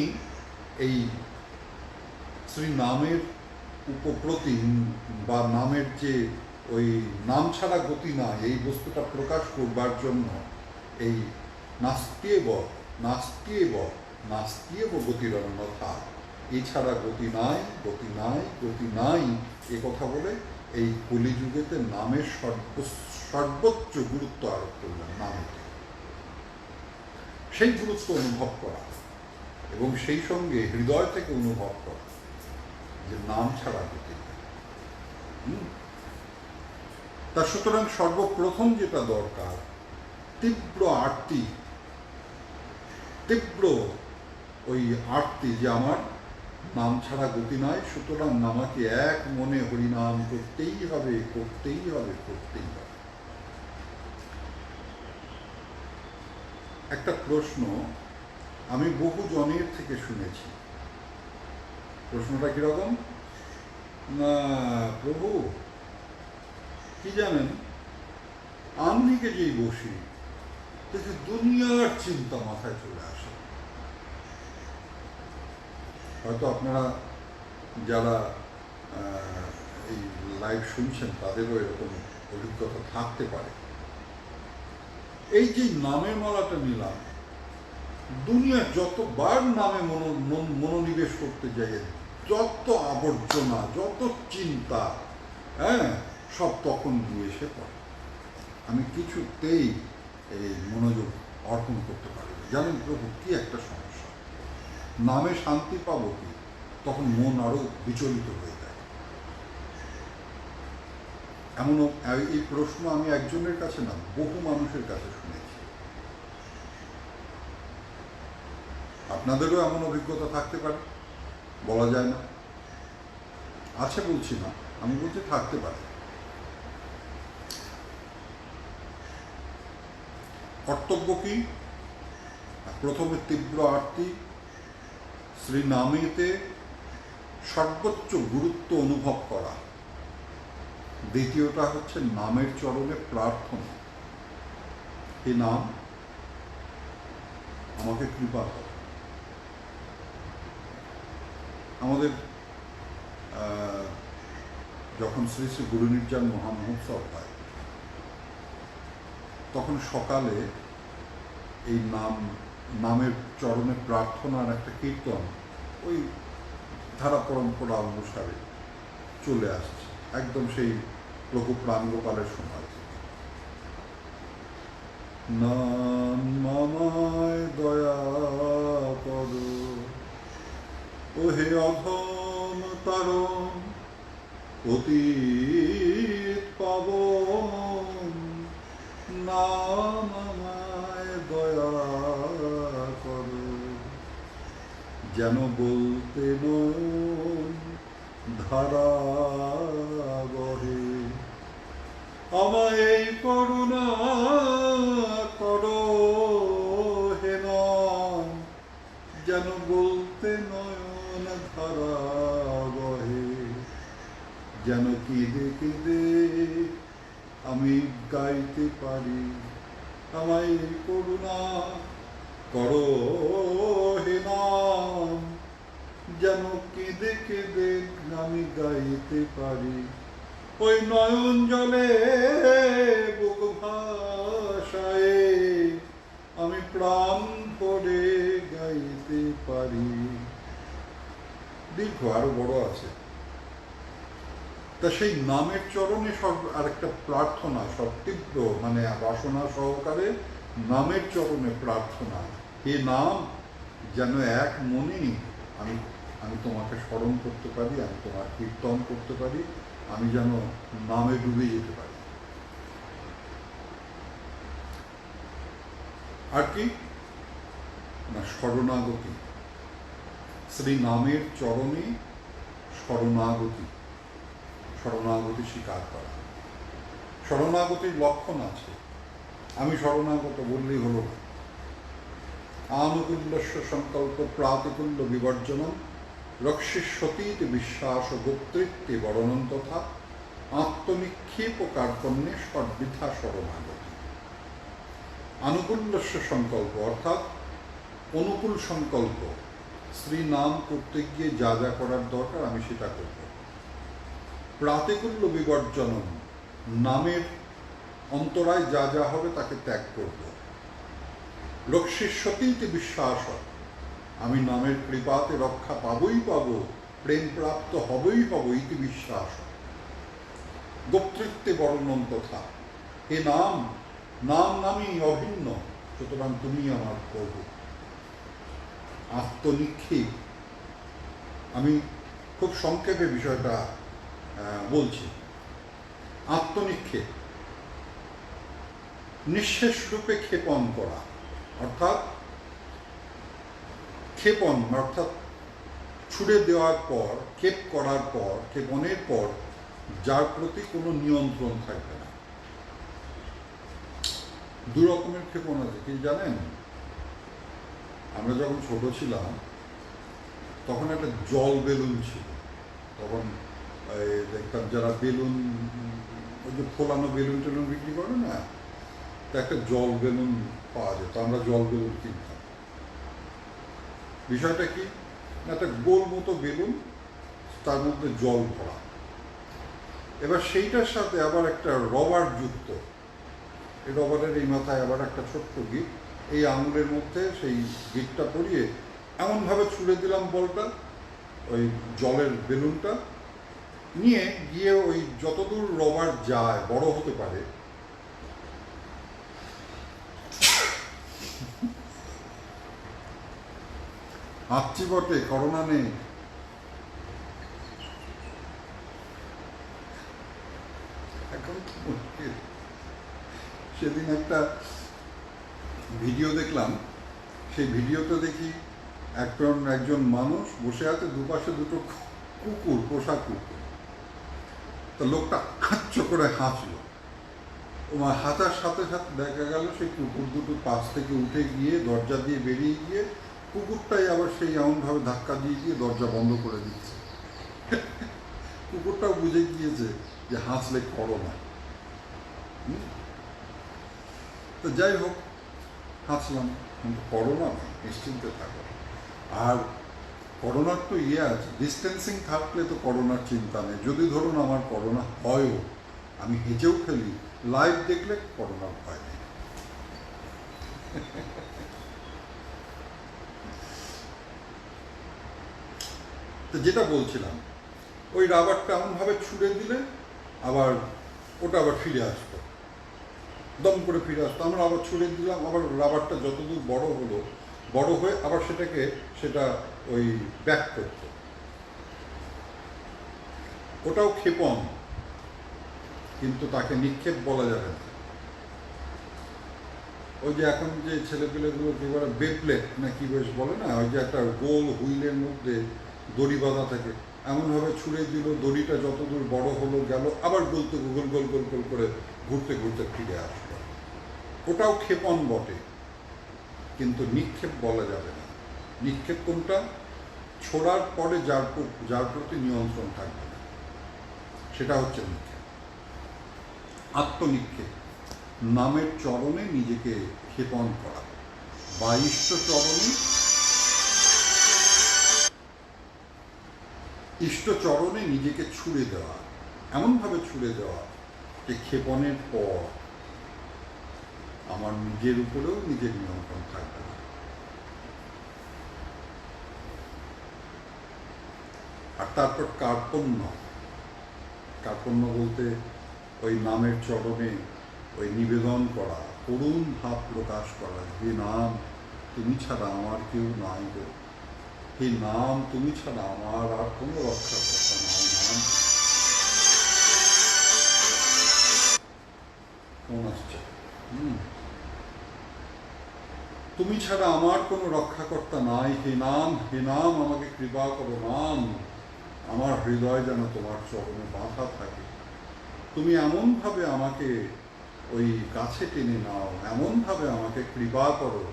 এই শ্রী নামের উপপ্রতি বা নামের যে ওই নাম ছাড়া গতি নাই, এই বস্তুটা প্রকাশ করবার জন্য এই নাস্তিয়েব নাস্তিয়েব নাস্তিয়েব গতিরন্যথা, এছাড়া গতি নাই, গতি নাই, গতি নাই, এ কথা বলে এই কলিযুগেতে নামের সর্বোচ্চ গুরুত্ব আরোপ করলেন। নামেতে সেই গুরুত্ব অনুভব করা এবং সেই সঙ্গে হৃদয় থেকে অনুভব করা যে নাম ছাড়া গতি নাই। তা সুতরাং সর্বপ্রথম যেটা দরকার, তীব্র আরতি, তীব্র ওই আরতি যে আমার নাম ছাড়া গতি নাই, সুতরাং আমাকে এক মনে হরিনাম করতেই হবে, করতেই হবে, করতেই হবে। একটা প্রশ্ন আমি বহু জনের থেকে শুনেছি। প্রশ্নটা কিরকম না, প্রভু কি জানেন, আমদিকে যেই বসি দেখি দুনিয়ার চিন্তা মাথায় চলে আসে। হয়তো আপনারা যারা এই লাইভ শুনছেন তাদেরও এরকম অভিজ্ঞতা থাকতে পারে। এই যে নামের মালাটা নিলাম, দুনিয়ার যতবার নামে মনোনিবেশ করতে যাই, যত আবর্জনা, যত চিন্তা, হ্যাঁ, সব তখন গিয়ে এসে পড়ে। আমি কিছুতেই এই মনোযোগ অর্পণ করতে পারি না। জানেন প্রভু, কি একটা সমস্যা! নামে শান্তি পাবো কি? তখন মন আরো বিচলিত হয়ে যায়। এমন এই প্রশ্ন আমি একজনের কাছে না, বহু মানুষের কাছে শুনেছি। আপনাদেরও এমন অভিজ্ঞতা থাকতে পারে, বলা যায় না। আছে বলছি না, আমি বলছি থাকতে পারে। কর্তব্য কি? প্রথমে তীব্র আরতি, শ্রী নামেতে সর্বোচ্চ গুরুত্ব অনুভব করা। দ্বিতীয়টা হচ্ছে নামের চরণে প্রার্থনা, এই নাম আমাকে কৃপা করে। আমাদের যখন শ্রী শ্রী গুরু নির্যান মহামহোৎসব হয়, তখন সকালে এই নামের চরণে প্রার্থনার একটা কীর্তন ওই ধারা পরম্পরা অনুসারে চলে আসছে, একদম সেই প্রভু প্রাণগোপালের সময়। নাম মামায় দয়া করো, ও হে অধম তারণ অতীত পাবন, নাম আমায় দয়া করো, যেন বলতে নয়ন ধারা বহে, আমায় এই করুণা করো হে নাম, যেন বলতে নয়ন ধারা বহে, যেন কেঁদে কেঁদে আমি গাইতে পারি, আমায় এই করুণা করো হে নাম, যেন কেঁদে কেঁদে আমি গাইতে পারি, ওই নয়ন জলে বুক ভাষায় আমি প্রাণ করে গাইতে পারি। দীর্ঘ আরো বড় আছে। তা সেই নামের চরণে সব আরেকটা প্রার্থনা, সব তীব্র মানে বাসনা সহকারে নামের চরণে প্রার্থনা, হে নাম, যেন এক মনে আমি তোমাকে স্মরণ করতে পারি, আমি তোমার কীর্তন করতে পারি, আমি যেন নামে ডুবে যেতে পারি। আর কি না, শরণাগতি, শ্রী নামের চরণে শরণাগতি, শরণাগতি স্বীকার করা। শরণাগতির লক্ষণ আছে, আমি শরণাগত বললেই হলো না। আনুকূল্যস্য সংকল্প প্রাতিকূল্য বিবর্জনম, রক্ষিষ্যতীত বিশ্বাস গোত্রিত্বে বর্ণন তথা আত্মনিক্ষেপ কার্পণ্যে সদ্বৃথা শরণাগতি। আনুকূল্যস্য সংকল্প অর্থাৎ অনুকূল সংকল্প, শ্রী নাম করতে গিয়ে যা যা করার দরকার আমি সেটা করব। প্রাতিকূল্য বিবর্জনম, নামের অন্তরায় যা যা হবে তাকে ত্যাগ করব। রক্ষিষ্যতীতি বিশ্বাস, আমি নামের কৃপাতে রক্ষা পাবই পাবো, প্রেম প্রাপ্ত হবই হব ইতি বিশ্বাস। গোত্রিত্বে বর্ণন তথা, হে নাম, নাম নামই অভিন্ন, সুতরাং তুমি আমার প্রভু। আত্মনিক্ষেপ, আমি খুব সংক্ষেপে বিষয়টা বলছি। আত্মনিক্ষেপ, নিঃশেষ রূপে ক্ষেপণ করা, অর্থাৎ ক্ষেপণ অর্থাৎ ছুড়ে দেওয়ার পর, ক্ষেপ করার পর, ক্ষেপণের পর যার প্রতি কোনো নিয়ন্ত্রণ থাকবে না। দু রকমের ক্ষেপণ আছে, কি জানেন? আমরা যখন ছোট ছিলাম তখন একটা জল বেলুন ছিল, তখন দেখতাম যারা বেলুন, ওই যে ফোলানো বেলুন টেলুন বিক্রি করে না, তা একটা জল বেলুন পাওয়া যেত, আমরা জল বেলুন কিনতাম। বিষয়টা কি, একটা গোল মতো বেলুন, তার মধ্যে জল ভরা, এবার সেইটার সাথে আবার একটা রবার যুক্ত, এই রবারের এই মাথায় আবার একটা ছোট্ট গিট, এই আঙুলের মধ্যে সেই গিটটা পরিয়ে এমনভাবে ছুঁড়ে দিলাম বলটা, ওই জলের বেলুনটা নিয়ে গিয়ে ওই যতদূর রবার যায়, বড় হতে পারে, হাঁচছি বটে, করোনা নেই। এখন তো মুশকিল। সেদিন একটা ভিডিও দেখলাম, সেই ভিডিওতে দেখি একজন মানুষ বসে আছে, দুপাশে দুটো কুকুর, পোষা কুকুর। তো লোকটা খাচ্ছ করে হাসলো, হাঁটার সাথে সাথে দেখা গেল সেই কুকুর দুটো পাশ থেকে উঠে গিয়ে দরজা দিয়ে বেরিয়ে গিয়ে কুকুরটাই আবার সেই এমনভাবে ধাক্কা দিয়ে গিয়ে দরজা বন্ধ করে দিচ্ছে। কুকুরটাও বুঝে গিয়েছে যে হাসলে করোনা। তো যাই হোক, হাসলাম, কিন্তু করোনা নেই, নিশ্চিন্তে থাকো। আর করোনার তো আছে, ডিস্টেন্সিং থাকলে তো করোনার চিন্তা নেই। যদি ধরুন আমার করোনা হয়ও, আমি হেঁচেও ফেলি, লাইভ দেখলে করোনার ভয় নেই। তো যেটা বলছিলাম, ওই রাবারটা এমনভাবে ছুঁড়ে দিলে আবার ওটা আবার ফিরে আসতো, দম করে ফিরে আসতো। আমরা আবার ছুঁড়ে দিলাম, আবার রাবারটা যতদূর বড় হলো, বড় হয়ে আবার সেটা ওই ব্যাক করত। ওটাও ক্ষেপণ, কিন্তু তাকে নিক্ষেপ বলা যাবে না। ওই যে এখন যে ছেলেপেলেগুলো কি বলে, বেপ্লেট না কি বেশ বলে না, ওই যে একটা গোল হুইলের মধ্যে দড়ি বাঁধা থাকে, এমনভাবে ছুঁড়ে দিল, দড়িটা যতদূর বড় হলো গেল, আবার গোল গোল গোল গোল গোল করে ঘুরতে ঘুরতে ফিরে আসলো। ওটাও ক্ষেপণ বটে, কিন্তু নিক্ষেপ বলা যাবে না। নিক্ষেপ কোনটা? ছোড়ার পরে যার প্রতি নিয়ন্ত্রণ থাকবে না, সেটা হচ্ছে নিক্ষেপ। আত্মনিক্ষেপ, নামের চরণে নিজেকে ক্ষেপণ করা, বা ইষ্টচরণে নিজেকে ছুঁড়ে দেওয়া, এমনভাবে ছুঁড়ে দেওয়া যে ক্ষেপণের পর আমার নিজের উপরেও নিজের নিয়ন্ত্রণ থাকবে না। আর তারপর কার্পণ্য বলতে ওই নামের চরণে ওই নিবেদন করা, করুণ ভাব প্রকাশ করা, হে নাম তুমি ছাড়া আমার কেউ নাই গো, হে নাম তুমি ছাড়া আমার আর কোনো রক্ষাকর্তা নাই। নাম কোন আসছে, তুমি ছাড়া আমার কোনো রক্ষাকর্তা নাই, হে নাম আমাকে কৃপা করো। নাম, আমার হৃদয় যেন তোমার চরণে বাঁধা থাকে। তুমি এমনভাবে আমাকে ওই কাছে টেনে নাও, এমনভাবে আমাকে কৃপা করো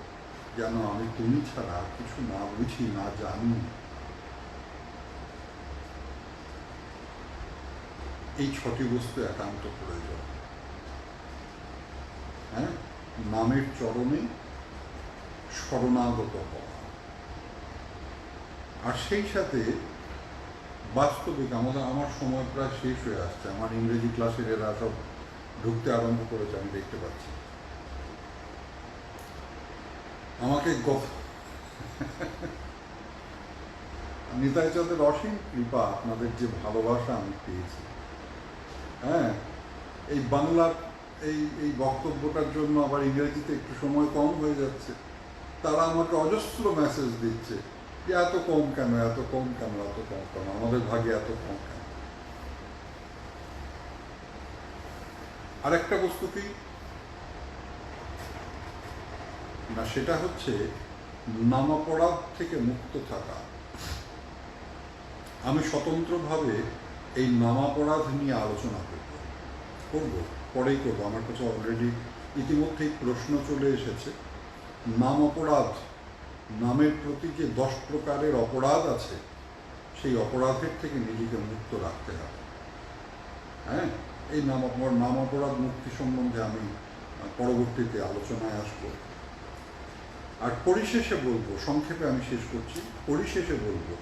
যেন আমি তুমি ছাড়া কিছু না বুঝি, না জানি। এই 6টি বস্তু একান্ত প্রয়োজন। হ্যাঁ, নামের চরণে শরণাগত হওয়া, আর সেই সাথে বাস্তবিক আমার সময় প্রায় শেষ হয়ে আসছে। আমার ইংরেজি ক্লাসের এরা সব ঢুকতে আরম্ভ করেছে, আমি দেখতে পাচ্ছি। আমাকে নিতাই চাঁদের অসীম কৃপা, আপনাদের যে ভালোবাসা আমি পেয়েছি। হ্যাঁ, এই বাংলার এই বক্তব্যটার জন্য আবার ইংরেজিতে একটু সময় কম হয়ে যাচ্ছে। তারা আমাকে অজস্র মেসেজ দিচ্ছে যে এত কম কেন, এত কম কেন, এত কম কেন, আমাদের ভাগে এত কম কেন। আরেকটা বস্তু কি না, সেটা হচ্ছে নামাপরাধ থেকে মুক্ত থাকা। আমি স্বতন্ত্রভাবে এই নামাপরাধ নিয়ে আলোচনা পরেই করবো। আমার কাছে অলরেডি ইতিমধ্যেই প্রশ্ন চলে এসেছে। নাম অপরাধ, নামের প্রতি যে 10 প্রকারের অপরাধ আছে, সেই অপরাধের থেকে নিজেকে মুক্ত রাখতে হবে। হ্যাঁ, এই নাম অপরাধ মুক্তি সম্বন্ধে আমি পরবর্তীতে আলোচনায় আসবো। আর পরিশেষে বলবো, সংক্ষেপে আমি শেষ করছি, পরিশেষে বলবো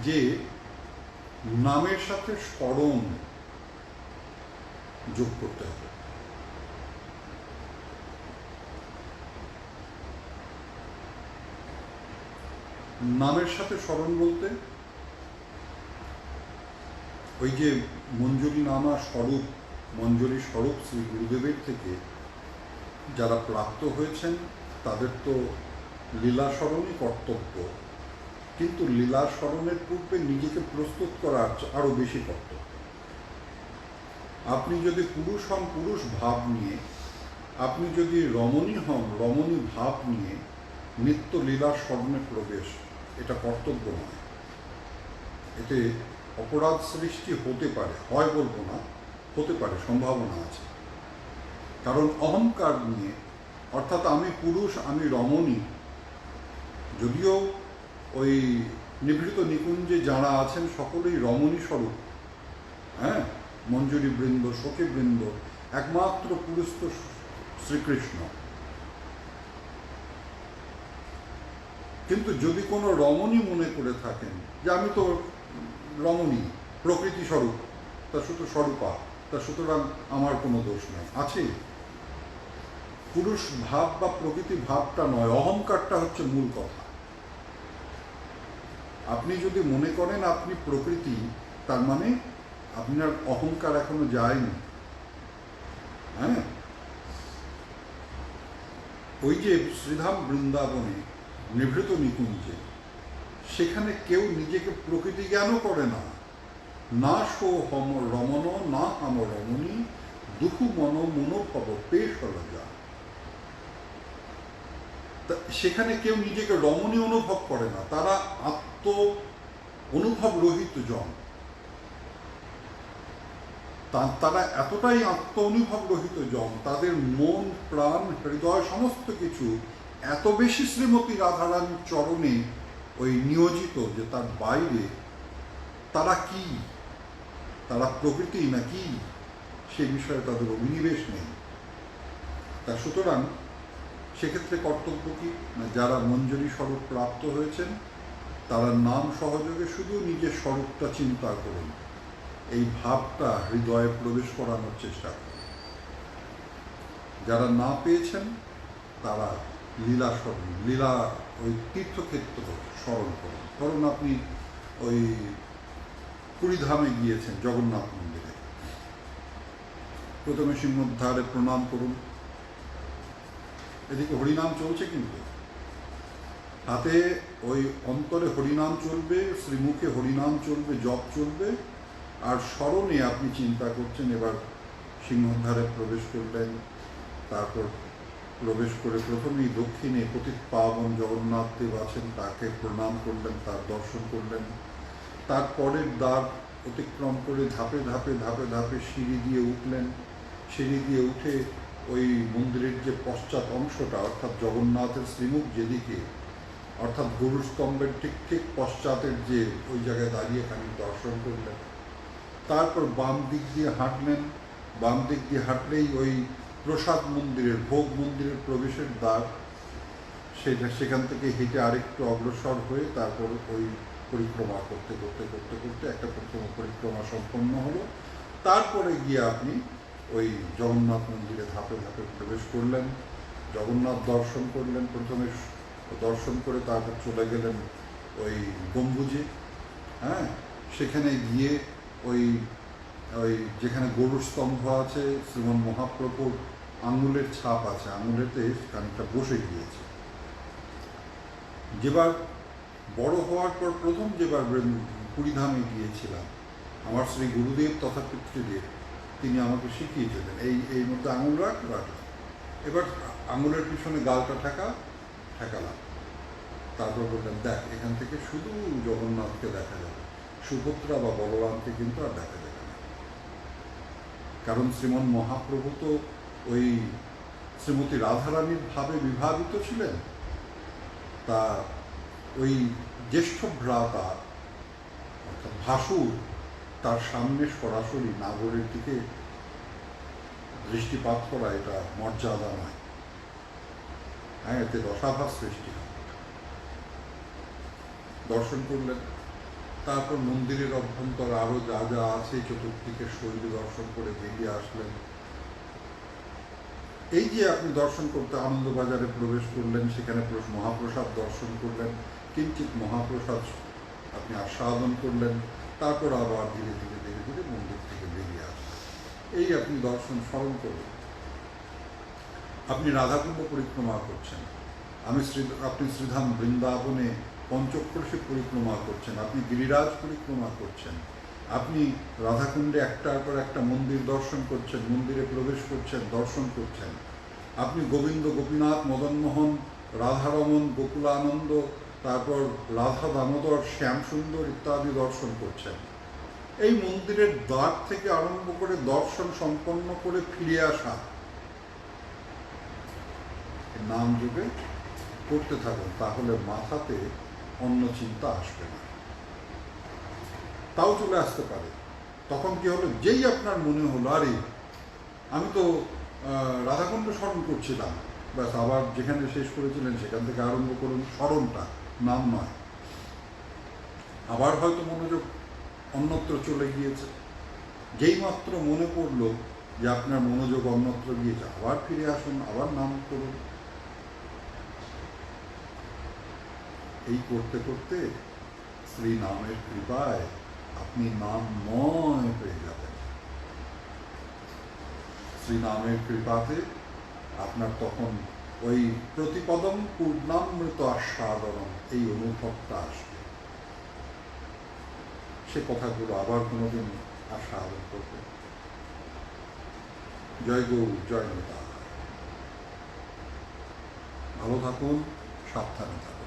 যে নামের সাথে স্মরণ যোগ করতে হবে। নামের সাথে স্মরণ বলতে ওই যে মঞ্জুরি নামা স্বরূপ, মঞ্জুরি স্বরূপ শ্রী গুরুদেবের থেকে যারা প্রাপ্ত হয়েছেন তাদের তো লীলা স্মরণই কর্তব্য, কিন্তু লীলা স্মরণের পূর্বে নিজেকে প্রস্তুত করা আরও বেশি কর্তব্য। আপনি যদি পুরুষ হন পুরুষ ভাব নিয়ে, আপনি যদি রমণী হন রমণী ভাব নিয়ে নিত্য লীলা স্মরণে প্রবেশ, এটা কর্তব্য নয়। এতে অপরাধ সৃষ্টি হতে পারে, হয় বলবো না, হতে পারে, সম্ভাবনা আছে। কারণ অহংকার নিয়ে, অর্থাৎ আমি পুরুষ আমি রমণী, যদিও ওই নিভৃত নিকুঞ্জে যারা আছেন সকলেই রমণী স্বরূপ, হ্যাঁ, মঞ্জুরি বৃন্দ সখী বৃন্দ, একমাত্র পুরুষ তো শ্রীকৃষ্ণ। কিন্তু যদি কোনো রমণী মনে করে থাকেন যে আমি তো রমণী প্রকৃতি স্বরূপ, তা শুধু স্বরূপা, তা সুতরাং আমার কোনো দোষ নেই, আছে। পুরুষ ভাব বা প্রকৃতি ভাবটা নয়, অহংকারটা হচ্ছে মূল কথা। আপনি যদি মনে করেন আপনি প্রকৃতি, তার মানে আপনার অহংকার এখনো যায়নি। হ্যাঁ, ওই যে শ্রীধাম বৃন্দাবনে নিভৃত নিকুঞ্জে, সেখানে কেউ নিজেকে প্রকৃতি জ্ঞানও করে না। না সো হম রমণ না হাম রমণী দুঃখু মন মনোভব পেশ যা। সেখানে কেউ নিজেকে রমণী অনুভব করে না, তারা আত্ম অনুভব রহিত জন। তারা এতটাই আত্ম অনুভব রহিত জন, তাদের মন প্রাণ হৃদয় সমস্ত কিছু এত বেশি শ্রীমতী রাধারানীর চরণে ওই নিয়োজিত যে তার বাইরে তারা কি, তারা প্রকৃতি না কি, সে বিষয়ে তাদের অভিনিবেশ নেই। তা সুতরাং সেক্ষেত্রে কর্তব্য কি না, যারা মঞ্জুরি স্বরূপ প্রাপ্ত হয়েছেন তারা নাম সহযোগে শুধু নিজের স্বরূপটা চিন্তা করুন, এই ভাবটা হৃদয়ে প্রবেশ করানোর চেষ্টা করুন। যারা না পেয়েছেন তারা লীলা স্মরণ, লীলা ওই তীর্থক্ষেত্র স্মরণ করুন। ধরুন আপনি ওই পুরীধামে গিয়েছেন, জগন্নাথ মন্দিরে, প্রথমে সিংহদ্বারে প্রণাম করুন। এদিকে হরিনাম চলছে, কিন্তু হাতে ওই অন্তরে হরিনাম চলবে, শ্রীমুখে হরিনাম চলবে, জপ চলবে, আর স্মরণে আপনি চিন্তা করছেন। এবার সিংহদ্বারে প্রবেশ করলেন, তারপর প্রবেশ করে প্রথমেই দক্ষিণে পতিত পাবন জগন্নাথ দেব আছেন, তাকে প্রণাম করলেন, তার দর্শন করলেন। তারপরের দ্বার অতিক্রম করে ধাপে ধাপে ধাপে ধাপে সিঁড়ি দিয়ে উঠলেন। সিঁড়ি দিয়ে উঠে ওই মন্দিরের যে পশ্চাৎ অংশটা, অর্থাৎ জগন্নাথের শ্রীমুখ যেদিকে, অর্থাৎ গরুস্তম্ভের ঠিক ঠিক পশ্চাতের যে ওই জায়গায় দাঁড়িয়ে খানিক দর্শন করলেন। তারপর বাম দিক দিয়ে হাঁটলেন, বাম দিক দিয়ে হাঁটলেই ওই প্রসাদ মন্দিরের, ভোগ মন্দিরের প্রবেশের দ্বার, সেখান থেকে হেঁটে আরেকটু অগ্রসর হয়ে তারপর ওই পরিক্রমা করতে করতে করতে করতে একটা প্রথম পরিক্রমা সম্পন্ন হলো। তারপরে গিয়ে আপনি ওই জগন্নাথ মন্দিরে ধাপে ধাপে প্রবেশ করলেন, জগন্নাথ দর্শন করলেন। প্রথমে দর্শন করে তারপর চলে গেলেন ওই গম্বুজে। হ্যাঁ, সেখানে গিয়ে ওই ওই যেখানে গরুর স্তম্ভ আছে, শ্রীমন মহাপ্রভুর আঙুলের ছাপ আছে, আঙুলেতে খানিকটা বসে গিয়েছে। যেবার বড় হওয়ার পর প্রথম যেবার পুরীধামে গিয়েছিলাম, আমার শ্রী গুরুদেব তথা পিতৃদেব তিনি আমাকে শিখিয়েছিলেন এই মধ্যে আঙুল রাখলাম, এবার আঙুলের পিছনে গালটা ঠেকালাম। তারপর বললাম, দেখ এখান থেকে শুধু জগন্নাথকে দেখা যাবে, সুভদ্রা বা বলরামকে কিন্তু আর দেখা যাবে না। কারণ শ্রীমন মহাপ্রভু তো ওই শ্রীমতী রাধারানীর ভাবে বিভাবিত ছিলেন। তা ওই জ্যেষ্ঠ ভ্রাতা অর্থাৎ ভাসুর, তার সামনে সরাসরি নাগরের দিকে দৃষ্টিপাত করা এটা মর্যাদা নয়। হ্যাঁ, এতে রসাভাস সৃষ্টি হয়। দর্শন করলেন, তারপর মন্দিরের অভ্যন্তর আরো যা যা আছে চতুর্দিকে শৈলী দর্শন করে বেরিয়ে আসলেন। এই যে আপনি দর্শন করতে আনন্দবাজারে প্রবেশ করলেন, সেখানে মহাপ্রসাদ দর্শন করলেন, কিঞ্চিত মহাপ্রসাদ আপনি আস্বাদন করলেন, তারপর আবার ধীরে ধীরে ধীরে ধীরে মন্দির থেকে বেরিয়ে আসবেন। এই আপনি দর্শন স্মরণ করবেন। আপনি রাধাকুণ্ড পরিক্রমা করছেন, আপনি শ্রীধাম বৃন্দাবনে পঞ্চক্রোশে পরিক্রমা করছেন, আপনি গিরিরাজ পরিক্রমা করছেন, আপনি রাধাকুণ্ডে একটার পর একটা মন্দির দর্শন করছেন, মন্দিরে প্রবেশ করছেন, দর্শন করছেন, আপনি গোবিন্দ, গোপীনাথ, মদনমোহন, রাধারমন, গোকুলানন্দ, তারপর রাধা দামোদর, শ্যামসুন্দর ইত্যাদি দর্শন করছেন। এই মন্দিরের দ্বার থেকে আরম্ভ করে দর্শন সম্পন্ন করে ফিরে আসা নাম যুগে করতে থাকুন, তাহলে মাথাতে অন্য চিন্তা আসবে না। তাও চলে আসতে পারে। তখন কি হলো, যেই আপনার মনে হলো আরে আমি তো রাধাকুণ্ড স্মরণ করছিলাম, ব্যাস আবার যেখানে শেষ করেছিলেন সেখান থেকে আরম্ভ করুন, স্মরণটা, নাম নয়। আবার হয়তো মনোযোগ অন্যত্র চলে গিয়েছে, যেই মাত্র মনে পড়লো যে আপনার মনোযোগ অন্যত্র গিয়েছে, আবার ফিরে আসুন, আবার নাম করুন। এই করতে করতে শ্রী নামের কৃপায় আপনি নামময় হয়ে যাবেন। শ্রী নামের কৃপাতে আপনার তখন ওই প্রতিপদম পূর্ণামৃত আস্বাদনম, এই অনুভবটা আসবে। সে কথাগুলো আবার কোনোদিন আস্বাদন করবে। জয় গৌ, জয় নেতা। ভালো থাকুন, সাবধানে থাকুন।